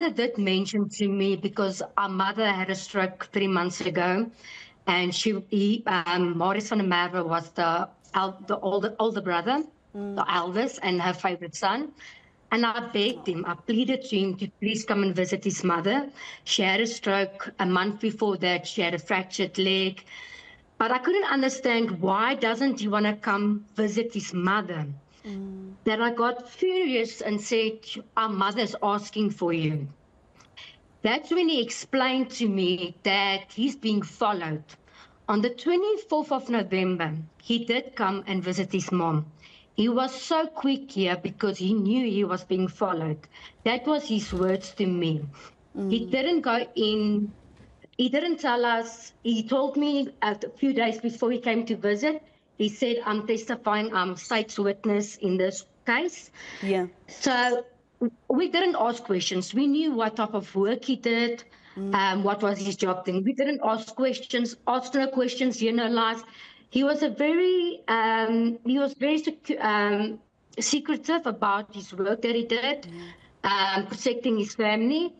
did mention to me, because our mother had a stroke 3 months ago, and Maurice van der Merwe was the older brother, the eldest, and her favorite son. And I begged him, I pleaded to him to please come and visit his mother. She had a stroke a month before that. She had a fractured leg. But I couldn't understand, why doesn't he want to come visit his mother? Then I got furious and said, our mother's asking for you. That's when he explained to me that he's being followed. On the 24th of November, he did come and visit his mom. He was so quick here because he knew he was being followed. That was his words to me. He didn't go in. He didn't tell us. He told me a few days before he came to visit, he said, I'm testifying, I'm state's witness in this case. Yeah. So we didn't ask questions. We knew what type of work he did, what was his job thing. We didn't ask questions, asked no questions, generalized. He was very secretive about his work that he did, protecting his family.